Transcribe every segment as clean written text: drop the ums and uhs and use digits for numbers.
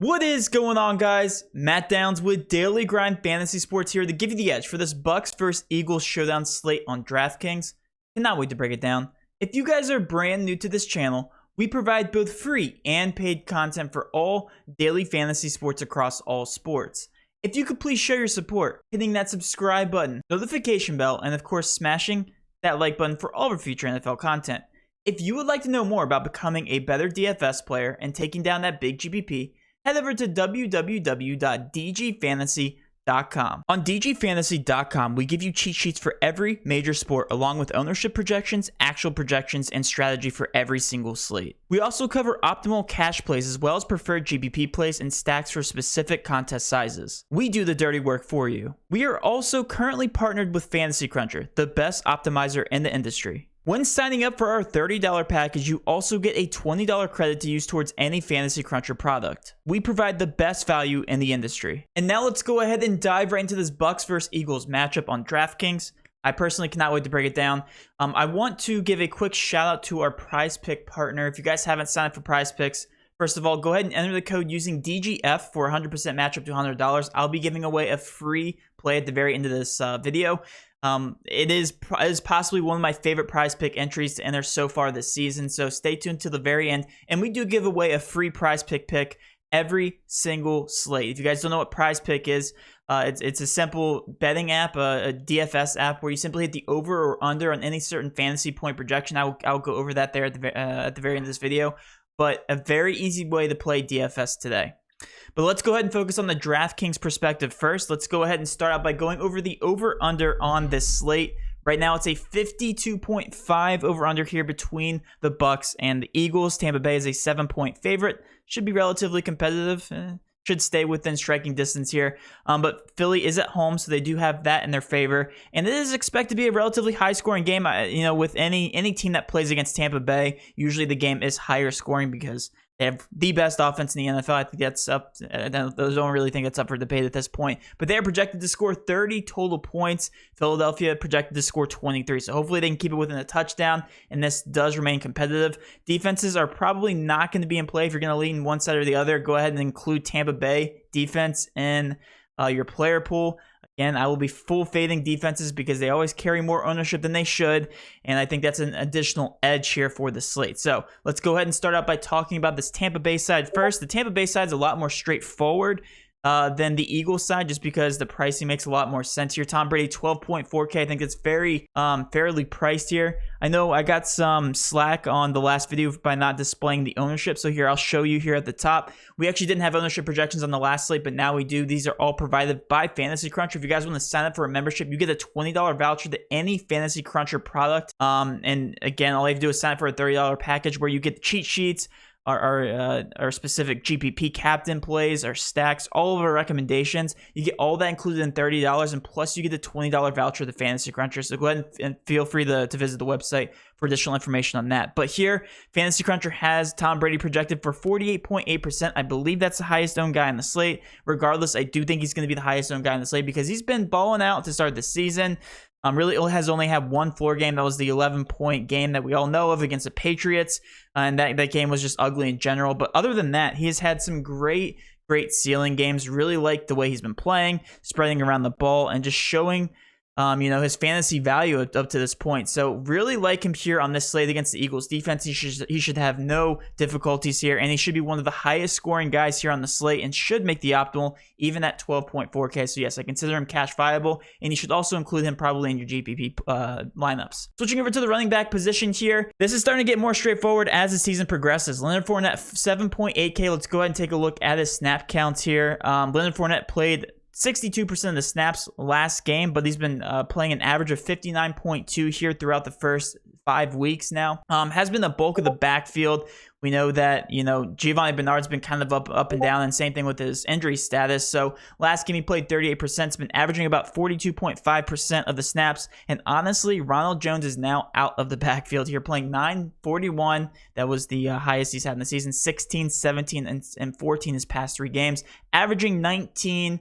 What is going on, guys? Matt Downs with Daily Grind Fantasy Sports here to give you the edge for this Bucs vs. Eagles showdown slate on DraftKings. Cannot wait to break it down. If you guys are brand new to this channel, we provide both free and paid content for all daily fantasy sports across all sports. If you could please show your support, hitting that subscribe button, notification bell, and of course smashing that like button for all of our future NFL content. If you would like to know more about becoming a better DFS player and taking down that big GPP, head over to www.dgfantasy.com. On dgfantasy.com, we give you cheat sheets for every major sport, along with ownership projections, actual projections, and strategy for every single slate. We also cover optimal cash plays as well as preferred GPP plays and stacks for specific contest sizes. We do the dirty work for you. We are also currently partnered with Fantasy Cruncher, the best optimizer in the industry. When signing up for our $30 package, you also get a $20 credit to use towards any Fantasy Cruncher product. We provide the best value in the industry. And now let's go ahead and dive right into this Bucs vs. Eagles matchup on DraftKings. I personally cannot wait to break it down. I want to give a quick shout out to our Prize Pick partner. If you guys haven't signed up for Prize Picks, first of all, go ahead and enter the code using DGF for 100% match up to $100. I'll be giving away a free play at the very end of this video. It is possibly one of my favorite Prize Pick entries to enter so far this season, so stay tuned to the very end. And we do give away a free Prize Pick every single slate. If you guys don't know what Prize Pick is, it's a simple betting app, a DFS app where you simply hit the over or under on any certain fantasy point projection. I'll go over that there at the very end of this video, but a very easy way to play DFS today. But let's go ahead and focus on the DraftKings perspective first. Let's go ahead and start out by going over the over-under on this slate. Right now, it's a 52.5 over-under here between the Bucs and the Eagles. Tampa Bay is a 7-point favorite. Should be relatively competitive. Should stay within striking distance here. But Philly is at home, so they do have that in their favor. And it is expected to be a relatively high-scoring game. With any team that plays against Tampa Bay, usually the game is higher scoring because they have the best offense in the NFL. I think that's up. I don't really think that's up for debate at this point. But they're projected to score 30 total points. Philadelphia projected to score 23. So hopefully they can keep it within a touchdown. And this does remain competitive. Defenses are probably not going to be in play. If you're going to lean one side or the other, go ahead and include Tampa Bay defense in your player pool. Again, I will be full fading defenses because they always carry more ownership than they should, and I think that's an additional edge here for the slate. So let's go ahead and start out by talking about this Tampa Bay side first. The Tampa Bay side is a lot more straightforward than the Eagles side, just because the pricing makes a lot more sense here. Tom Brady, 12.4K. I think it's very fairly priced here. I know I got some slack on the last video by not displaying the ownership, so here I'll show you here at the top. We actually didn't have ownership projections on the last slate, but now we do. These are all provided by Fantasy Cruncher. If you guys want to sign up for a membership, you get a $20 voucher to any Fantasy Cruncher product. And again, all you have to do is sign up for a $30 package where you get cheat sheets, our specific GPP captain plays, our stacks, all of our recommendations. You get all that included in $30, and plus you get a $20 voucher to Fantasy Cruncher. So go ahead and feel free to visit the website for additional information on that. But here, Fantasy Cruncher has Tom Brady projected for 48.8%. I believe that's the highest owned guy on the slate. Regardless, I do think he's going to be the highest owned guy on the slate because he's been balling out to start the season. Really has only had one floor game. That was the 11-point game that we all know of against the Patriots. And that game was just ugly in general. But other than that, he has had some great ceiling games. Really like the way he's been playing, spreading around the ball, and just showing his fantasy value up to this point. So really like him here on this slate against the Eagles defense. He should have no difficulties here, and he should be one of the highest scoring guys here on the slate and should make the optimal even at 12.4K. So yes, I consider him cash viable, and you should also include him probably in your GPP lineups. Switching over to the running back position here, this is starting to get more straightforward as the season progresses. Leonard Fournette, 7.8K. Let's go ahead and take a look at his snap counts here. Leonard Fournette played 62% of the snaps last game, but he's been playing an average of 59.2 here throughout the first 5 weeks now. Has been the bulk of the backfield. We know that, Giovanni Bernard's been kind of up and down, and same thing with his injury status. So last game he played 38%. It's been averaging about 42.5% of the snaps. And honestly, Ronald Jones is now out of the backfield here, playing 9:41. That was the highest he's had in the season. 16, 17, and 14 his past 3 games, averaging 19.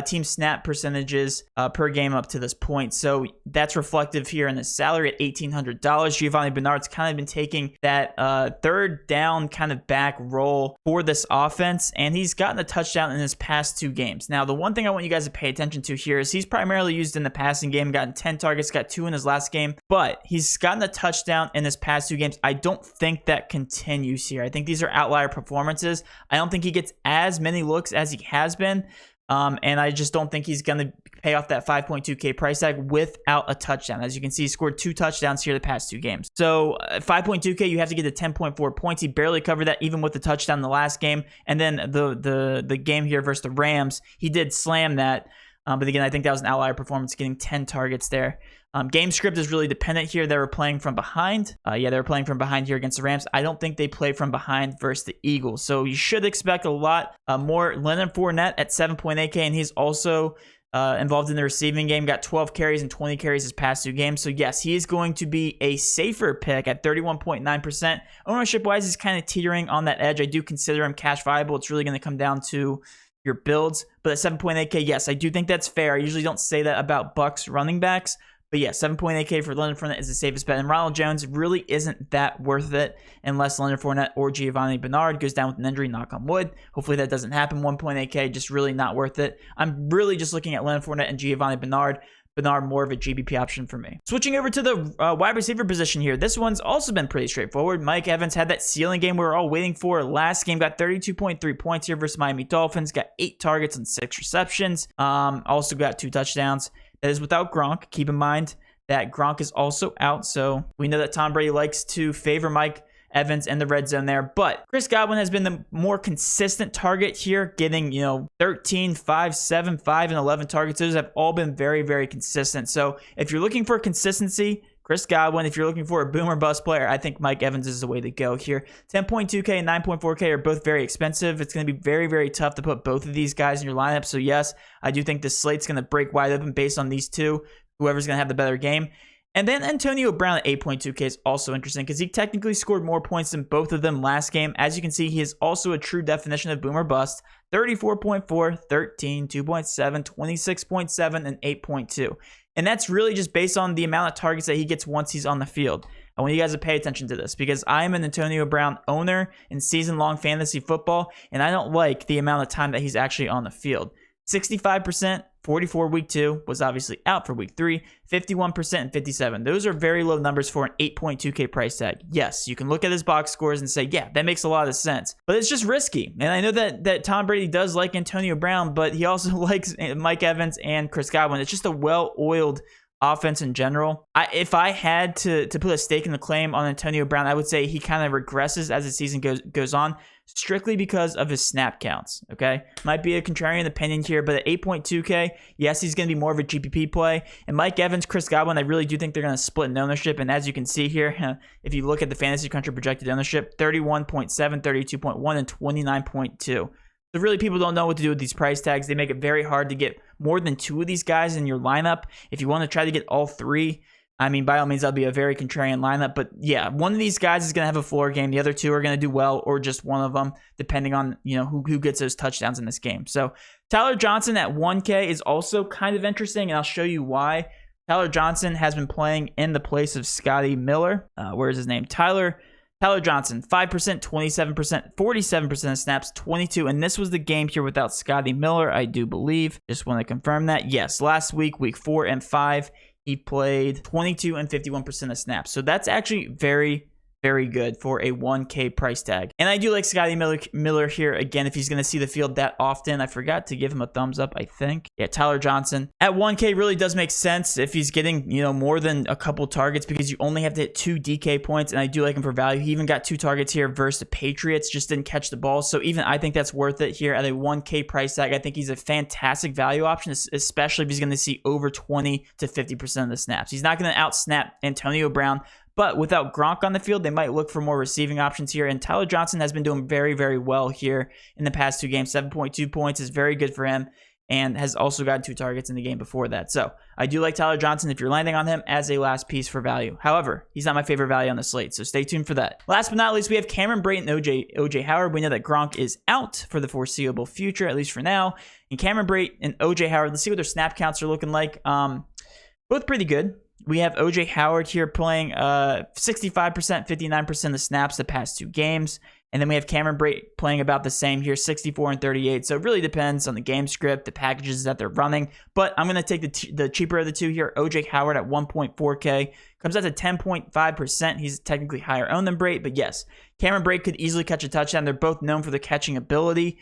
team snap percentages per game up to this point. So that's reflective here in his salary at $1,800. Giovanni Bernard's kind of been taking that third down kind of back role for this offense, and he's gotten a touchdown in his past 2 games. Now, the one thing I want you guys to pay attention to here is he's primarily used in the passing game, gotten 10 targets, got 2 in his last game, but he's gotten a touchdown in his past 2 games. I don't think that continues here. I think these are outlier performances. I don't think he gets as many looks as he has been. And I just don't think he's going to pay off that 5.2K price tag without a touchdown. As you can see, he scored 2 touchdowns here the past 2 games. So 5.2K, you have to get to 10.4 points. He barely covered that even with the touchdown in the last game. And then the game here versus the Rams, he did slam that. But again, I think that was an outlier performance, getting 10 targets there. Game script is really dependent here. They were playing from behind. They were playing from behind here against the Rams. I don't think they play from behind versus the Eagles. So you should expect a lot more. Leonard Fournette at 7.8K, and he's also involved in the receiving game. Got 12 carries and 20 carries his past 2 games. So yes, he is going to be a safer pick at 31.9%. Ownership-wise, he's kind of teetering on that edge. I do consider him cash viable. It's really going to come down to your builds. But at 7.8K, yes, I do think that's fair. I usually don't say that about Bucs running backs. But yeah, 7.8K for Leonard Fournette is the safest bet. And Ronald Jones really isn't that worth it unless Leonard Fournette or Giovanni Bernard goes down with an injury, knock on wood. Hopefully that doesn't happen. 1.8K, just really not worth it. I'm really just looking at Leonard Fournette and Giovanni Bernard. Bernard more of a GBP option for me. Switching over to the wide receiver position here. This one's also been pretty straightforward. Mike Evans had that ceiling game we were all waiting for. Last game got 32.3 points here versus Miami Dolphins. Got 8 targets and 6 receptions. Also got 2 touchdowns. That is without Gronk. Keep in mind that Gronk is also out. So we know that Tom Brady likes to favor Mike Evans in the red zone there. But Chris Godwin has been the more consistent target here, getting, 13, 5, 7, 5, and 11 targets. Those have all been very, very consistent. So if you're looking for consistency, Chris Godwin. If you're looking for a boom or bust player, I think Mike Evans is the way to go here. 10.2K and 9.4K are both very expensive. It's going to be very, very tough to put both of these guys in your lineup. So yes, I do think the slate's going to break wide open based on these two, whoever's going to have the better game. And then Antonio Brown at 8.2K is also interesting because he technically scored more points than both of them last game. As you can see, he is also a true definition of boom or bust. 34.4, 13, 2.7, 26.7, and 8.2. And that's really just based on the amount of targets that he gets once he's on the field. I want you guys to pay attention to this because I am an Antonio Brown owner in season-long fantasy football, and I don't like the amount of time that he's actually on the field. 65%, 44 week 2, was obviously out for week 3, 51% and 57. Those are very low numbers for an 8.2K price tag. Yes, you can look at his box scores and say, yeah, that makes a lot of sense. But it's just risky. And I know that Tom Brady does like Antonio Brown, but he also likes Mike Evans and Chris Godwin. It's just a well-oiled offense in general. If I had to put a stake in the claim on Antonio Brown, I would say he kind of regresses as the season goes on, strictly because of his snap counts, okay? Might be a contrarian opinion here, but at 8.2K, yes, he's going to be more of a GPP play. And Mike Evans, Chris Godwin, I really do think they're going to split in ownership. And as you can see here, if you look at the Fantasy Country projected ownership, 31.7, 32.1, and 29.2. So really, people don't know what to do with these price tags. They make it very hard to get more than 2 of these guys in your lineup. If you want to try to get all 3, I mean, by all means, that'll be a very contrarian lineup. But yeah, one of these guys is going to have a floor game. The other 2 are going to do well, or just one of them, depending on who gets those touchdowns in this game. So Tyler Johnson at 1K is also kind of interesting, and I'll show you why. Tyler Johnson has been playing in the place of Scotty Miller. Where's his name? Tyler Johnson, 5%, 27%, 47% of snaps, 22. And this was the game here without Scotty Miller, I do believe. Just want to confirm that. Yes, last week, week 4 and 5, he played 22 and 51% of snaps. So that's actually very, very good for a 1K price tag. And I do like Scotty Miller here. Again, if he's going to see the field that often, I forgot to give him a thumbs up, I think. Yeah, Tyler Johnson at 1K really does make sense if he's getting, more than a couple targets, because you only have to hit 2 DK points. And I do like him for value. He even got 2 targets here versus the Patriots, just didn't catch the ball. So even I think that's worth it here at a 1K price tag. I think he's a fantastic value option, especially if he's going to see over 20 to 50% of the snaps. He's not going to outsnap Antonio Brown, but without Gronk on the field, they might look for more receiving options here. And Tyler Johnson has been doing very, very well here in the past 2 games. 7.2 points is very good for him. and has also gotten 2 targets in the game before that. So I do like Tyler Johnson if you're landing on him as a last piece for value. However, he's not my favorite value on the slate, so stay tuned for that. Last but not least, we have Cameron Brate and OJ Howard. We know that Gronk is out for the foreseeable future, at least for now. And Cameron Brate and OJ Howard, let's see what their snap counts are looking like. Both pretty good. We have OJ Howard here playing 65%, 59% of the snaps the past 2 games. And then we have Cameron Brate playing about the same here, 64 and 38. So it really depends on the game script, the packages that they're running. But I'm going to take the cheaper of the 2 here, OJ Howard at 1.4K. Comes out to 10.5%. He's technically higher owned than Brate. But yes, Cameron Brate could easily catch a touchdown. They're both known for the catching ability.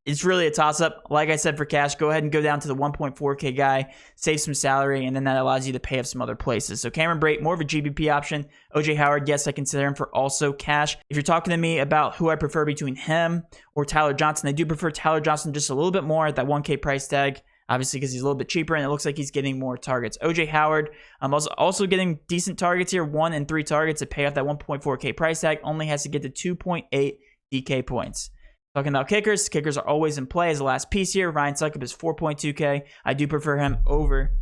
It's really a toss-up. Like I said, for cash, go ahead and go down to the 1.4K guy, save some salary, and then that allows you to pay up some other places. So Cameron Brate, more of a GBP option. OJ Howard, yes, I consider him for also cash. If you're talking to me about who I prefer between him or Tyler Johnson, I do prefer Tyler Johnson just a little bit more at that 1K price tag, obviously because he's a little bit cheaper and it looks like he's getting more targets. OJ Howard, also getting decent targets here, 1 and 3 targets to pay off that 1.4K price tag, only has to get to 2.8 DK points. Talking about kickers, kickers are always in play as the last piece here. Ryan Succop is 4.2K. I do prefer him over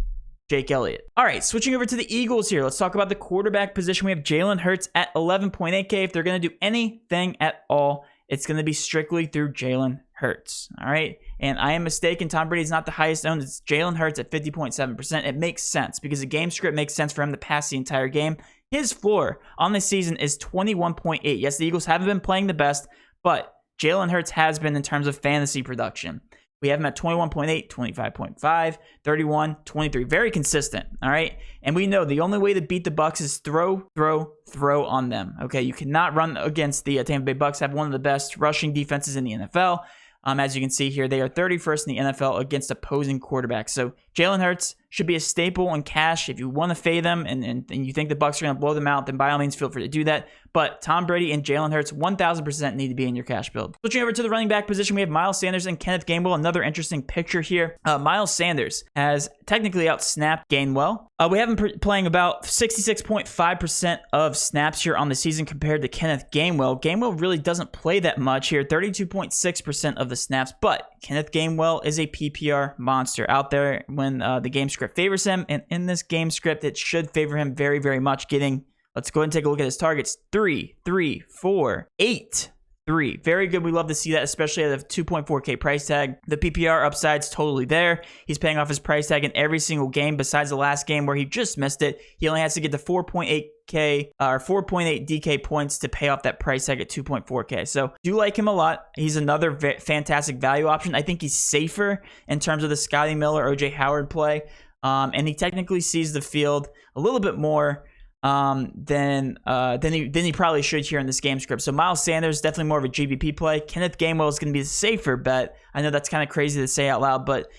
Jake Elliott. All right, switching over to the Eagles here. Let's talk about the quarterback position. We have Jalen Hurts at 11.8K. If they're going to do anything at all, it's going to be strictly through Jalen Hurts. All right, and I am mistaken. Tom Brady is not the highest owned. It's Jalen Hurts at 50.7%. It makes sense because the game script makes sense for him to pass the entire game. His floor on the season is 21.8. Yes, the Eagles haven't been playing the best, but Jalen Hurts has been in terms of fantasy production. We have him at 21.8, 25.5, 31, 23. Very consistent, all right? And we know the only way to beat the Bucs is throw on them, okay? You cannot run against the Tampa Bay Bucs, have one of the best rushing defenses in the NFL. As you can see here, they are 31st in the NFL against opposing quarterbacks. So Jalen Hurts should be a staple in cash. If you want to fade them and you think the Bucs are going to blow them out, then by all means feel free to do that. But Tom Brady and Jalen Hurts 1,000% need to be in your cash build. Switching over to the running back position, we have Miles Sanders and Kenneth Gainwell. Another interesting picture here. Miles Sanders has technically outsnapped Gainwell. We have him playing about 66.5% of snaps here on the season compared to Kenneth Gainwell. Gainwell really doesn't play that much here, 32.6% of the snaps, but Kenneth Gainwell is a PPR monster out there when the game script favors him, and in this game script, it should favor him very, very much, getting, let's go ahead and take a look at his targets, 3, 3, 4, 8, 3. Very good. We love to see that, especially at a 2.4K price tag. The PPR upside's totally there. He's paying off his price tag in every single game besides the last game where he just missed it. He only has to get to 4.8K or 4.8 DK points to pay off that price tag at 2.4K. So do like him a lot. He's another fantastic value option. I think he's safer in terms of the Scotty Miller, OJ Howard play. And he technically sees the field a little bit more than he probably should here in this game script. So Miles Sanders, definitely more of a GBP play. Kenneth Gainwell is going to be the safer bet. I know that's kind of crazy to say out loud, but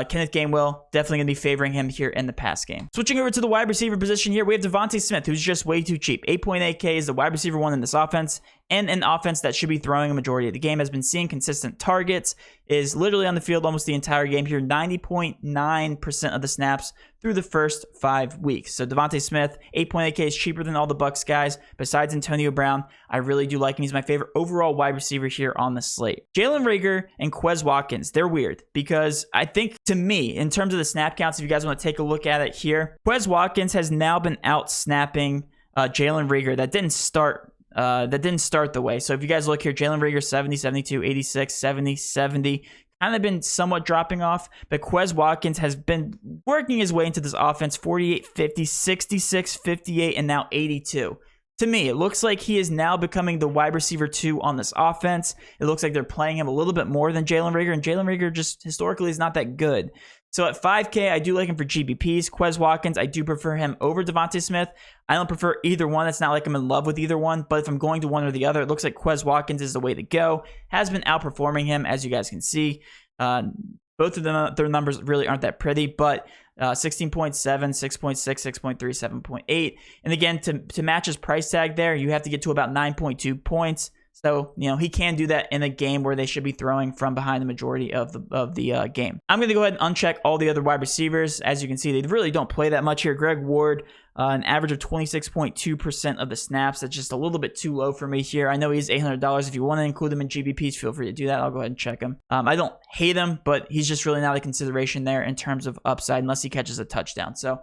Kenneth Gainwell definitely going to be favoring him here in the pass game. Switching over to the wide receiver position here, we have Devontae Smith, who's just way too cheap. 8.8K is the wide receiver one in this offense, and an offense that should be throwing a majority of the game, has been seeing consistent targets, is literally on the field almost the entire game here, 90.9% of the snaps through the first 5 weeks. So Devontae Smith, 8.8K is cheaper than all the Bucs guys. Besides Antonio Brown, I really do like him. He's my favorite overall wide receiver here on the slate. Jalen Reagor and Quez Watkins, they're weird because I think, to me, in terms of the snap counts, if you guys want to take a look at it here, Quez Watkins has now been out snapping Jalen Reagor. That didn't start the way. So if you guys look here, Jalen Reagor 70, 72, 86, 70, 70. Kind of been somewhat dropping off, but Quez Watkins has been working his way into this offense, 48, 50, 66, 58, and now 82. To me, it looks like he is now becoming the wide receiver 2 on this offense. It looks like they're playing him a little bit more than Jalen Reagor, and Jalen Reagor just historically is not that good. So at 5K, I do like him for GBPs. Quez Watkins, I do prefer him over Devontae Smith. I don't prefer either one. It's not like I'm in love with either one, but if I'm going to one or the other, it looks like Quez Watkins is the way to go. Has been outperforming him, as you guys can see. Both of them, their numbers really aren't that pretty, but 16.7, 6.6, 6.3, 7.8. And again, to match his price tag there, you have to get to about 9.2 points. So, he can do that in a game where they should be throwing from behind the majority of the game. I'm going to go ahead and uncheck all the other wide receivers. As you can see, they really don't play that much here. Greg Ward, an average of 26.2% of the snaps. That's just a little bit too low for me here. I know he's $800. If you want to include him in GBPs, feel free to do that. I'll go ahead and check him. I don't hate him, but he's just really not a consideration there in terms of upside unless he catches a touchdown. So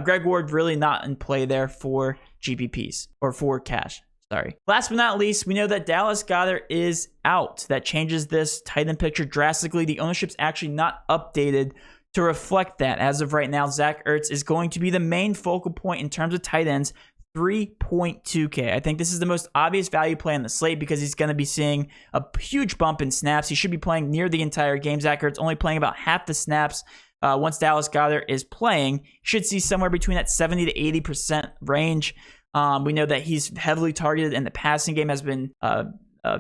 Greg Ward really not in play there for GBPs or for cash. Sorry. Last but not least, we know that Dallas Goedert is out. That changes this tight end picture drastically. The ownership's actually not updated to reflect that. As of right now, Zach Ertz is going to be the main focal point in terms of tight ends, 3.2K. I think this is the most obvious value play on the slate because he's going to be seeing a huge bump in snaps. He should be playing near the entire game. Zach Ertz only playing about half the snaps. Once Dallas Goedert is playing, should see somewhere between that 70 to 80% range. We know that he's heavily targeted in the passing game, has been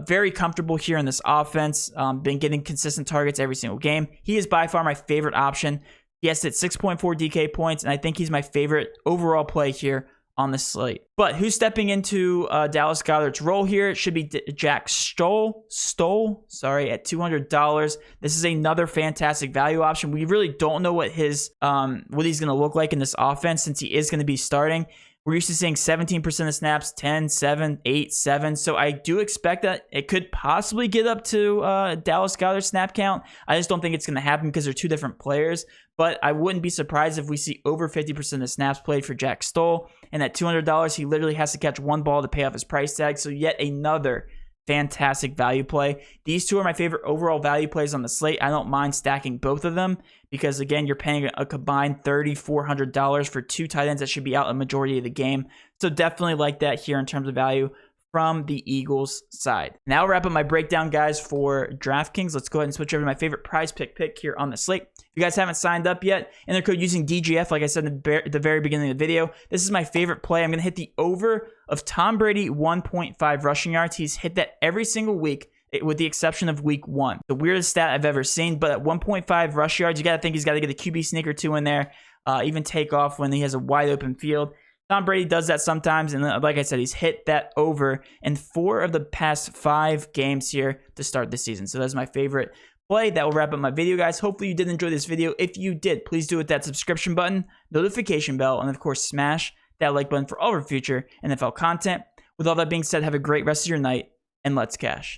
very comfortable here in this offense, been getting consistent targets every single game. He is by far my favorite option. He has hit 6.4 DK points, and I think he's my favorite overall play here on the slate. But who's stepping into Dallas Goedert's role here? It should be Jack Stoll, at $200. This is another fantastic value option. We really don't know what he's going to look like in this offense since he is going to be starting. We're used to seeing 17% of snaps, 10, 7, 8, 7. So I do expect that it could possibly get up to Dallas Goedert's snap count. I just don't think it's going to happen because they're two different players. But I wouldn't be surprised if we see over 50% of snaps played for Jack Stoll. And at $200, he literally has to catch one ball to pay off his price tag. So yet another fantastic value play. These two are my favorite overall value plays on the slate. I don't mind stacking both of them because, again, you're paying a combined $3,400 for two tight ends that should be out a majority of the game. So definitely like that here in terms of value from the Eagles side. Now I'll wrap up my breakdown, guys, for DraftKings. Let's go ahead and switch over to my favorite prize pick here on the slate. If you guys haven't signed up yet, enter code using DGF, like I said in the very beginning of the video. This is my favorite play. I'm going to hit the over of Tom Brady 1.5 rushing yards. He's hit that every single week, with the exception of week 1. The weirdest stat I've ever seen, but at 1.5 rush yards, you got to think he's got to get a QB sneak or two in there, even take off when he has a wide open field. Tom Brady does that sometimes, and like I said, he's hit that over in 4 of the past 5 games here to start the season. So that's my favorite play. That will wrap up my video, guys. Hopefully you did enjoy this video. If you did, please do hit that subscription button, notification bell, and of course, smash that like button for all of our future NFL content. With all that being said, have a great rest of your night, and let's cash.